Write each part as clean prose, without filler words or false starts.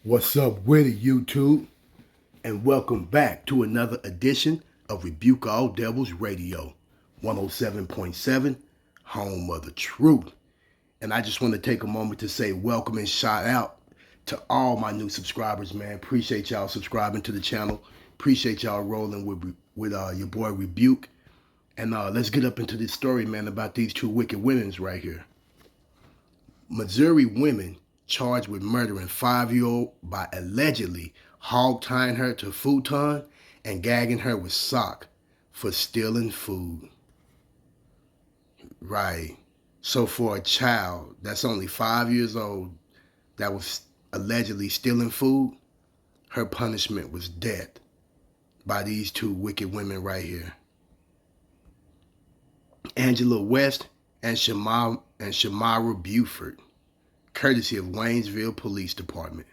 What's up with it, YouTube? And welcome back to another edition of Rebuke All Devils Radio, 107.7, home of the truth. And I just want to take a moment to say welcome and shout out to all my new subscribers, man. Appreciate y'all subscribing to the channel. Appreciate y'all rolling with your boy Rebuke. And let's get up into this story, man, about these two wicked women's right here. Missouri women charged with murdering 5-year-old by allegedly hog-tying her to futon and gagging her with sock for stealing food. Right. So for a child that's only 5 years old that was allegedly stealing food, her punishment was death by these two wicked women right here. Angela West and Shamira Buford, courtesy of Waynesville Police Department.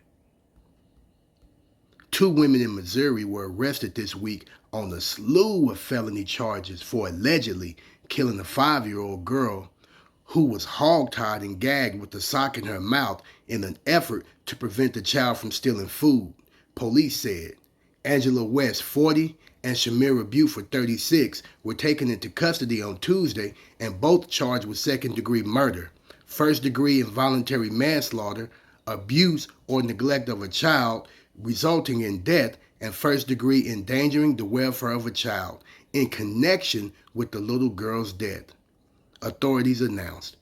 Two women in Missouri were arrested this week on a slew of felony charges for allegedly killing a 5-year-old girl who was hogtied and gagged with a sock in her mouth in an effort to prevent the child from stealing food, police said. Angela West, 40, and Shamira Buford, 36, were taken into custody on Tuesday and both charged with second-degree murder, first-degree involuntary manslaughter, abuse or neglect of a child resulting in death, and first-degree endangering the welfare of a child in connection with the little girl's death, authorities announced.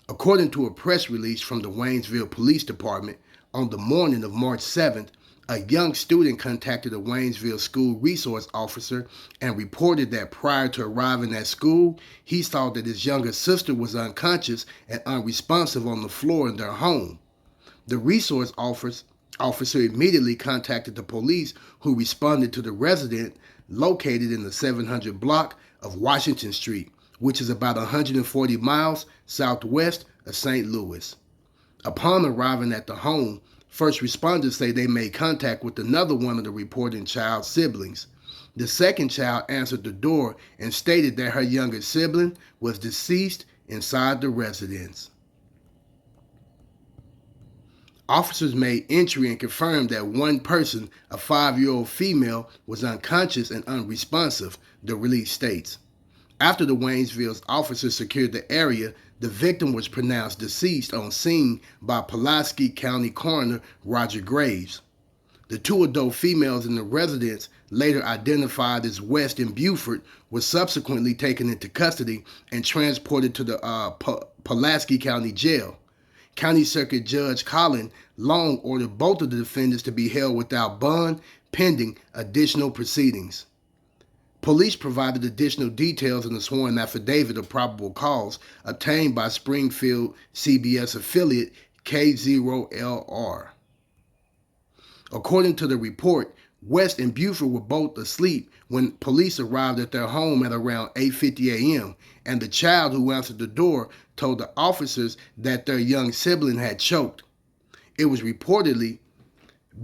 According to a press release from the Waynesville Police Department, on the morning of March 7th, a young student contacted a Waynesville school resource officer and reported that prior to arriving at school, he saw that his younger sister was unconscious and unresponsive on the floor in their home. The resource officer immediately contacted the police, who responded to the resident located in the 700 block of Washington Street, which is about 140 miles southwest of St. Louis. Upon arriving at the home, first responders say they made contact with another one of the reporting child's siblings. The second child answered the door and stated that her younger sibling was deceased inside the residence. Officers made entry and confirmed that one person, a 5-year-old female, was unconscious and unresponsive, the release states. After the Waynesville's officers secured the area, the victim was pronounced deceased on scene by Pulaski County Coroner Roger Graves. The two adult females in the residence, later identified as West and Buford, were subsequently taken into custody and transported to the Pulaski County Jail. County Circuit Judge Colin Long ordered both of the defendants to be held without bond pending additional proceedings. Police provided additional details in the sworn affidavit of probable cause obtained by Springfield CBS affiliate K0LR. According to the report, West and Buford were both asleep when police arrived at their home at around 8:50 a.m., and the child who answered the door told the officers that their young sibling had choked. It was reportedly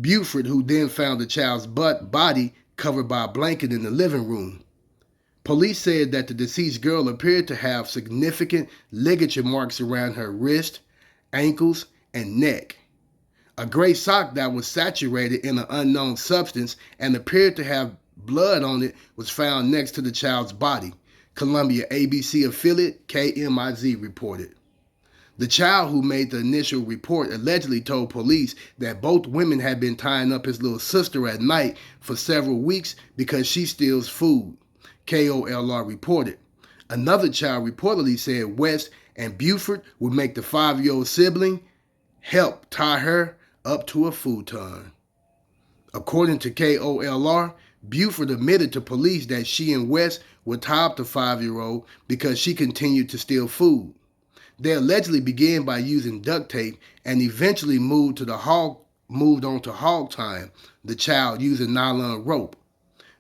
Buford who then found the child's body covered by a blanket in the living room. Police said that the deceased girl appeared to have significant ligature marks around her wrist, ankles, and neck. A gray sock that was saturated in an unknown substance and appeared to have blood on it was found next to the child's body, Columbia ABC affiliate KMIZ reported. The child who made the initial report allegedly told police that both women had been tying up his little sister at night for several weeks because she steals food, KOLR reported. Another child reportedly said West and Buford would make the 5-year-old sibling help tie her up to a futon. According to KOLR, Buford admitted to police that she and West would tie up the 5-year-old because she continued to steal food. They allegedly began by using duct tape and eventually moved on to hog tying the child using nylon rope.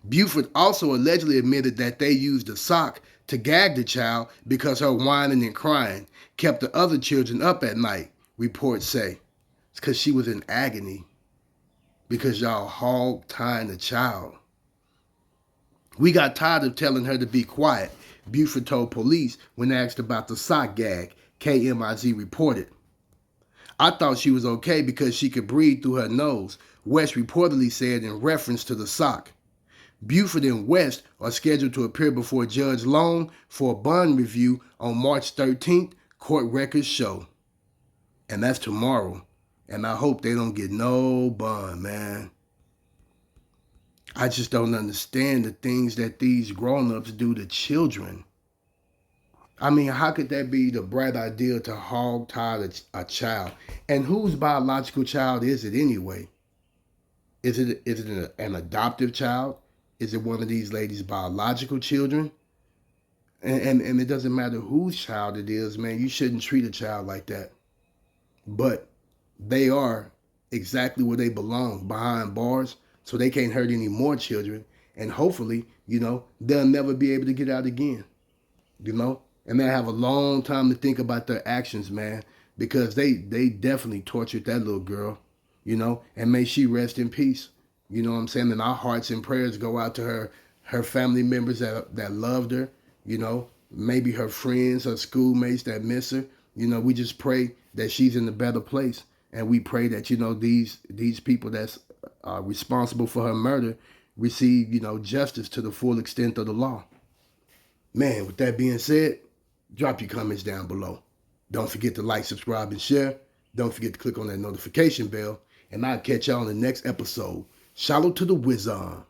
Buford also allegedly admitted that they used a sock to gag the child because her whining and crying kept the other children up at night, reports say. It's because she was in agony because y'all hog tying the child. We got tired of telling her to be quiet, Buford told police when asked about the sock gag, KMIZ reported. I thought she was okay because she could breathe through her nose, West reportedly said in reference to the sock. Buford and West are scheduled to appear before Judge Long for a bond review on March 13th, court records show. And that's tomorrow. And I hope they don't get no bond, man. I just don't understand the things that these grown-ups do to children. I mean, how could that be the bright idea to hog tie a child? And whose biological child is it anyway? Is it an adoptive child? Is it one of these ladies' biological children? And it doesn't matter whose child it is, man. You shouldn't treat a child like that. But they are exactly where they belong, behind bars, so they can't hurt any more children. And hopefully, they'll never be able to get out again. And they'll have a long time to think about their actions, man, because they definitely tortured that little girl, and may she rest in peace. You know what I'm saying? And our hearts and prayers go out to her family members that loved her, maybe her friends, her schoolmates that miss her. We just pray that she's in a better place. And we pray that, these people that's responsible for her murder receive, justice to the full extent of the law. Man, with that being said, drop your comments down below. Don't forget to like, subscribe, and share. Don't forget to click on that notification bell. And I'll catch y'all in the next episode. Shalom to the Wizard.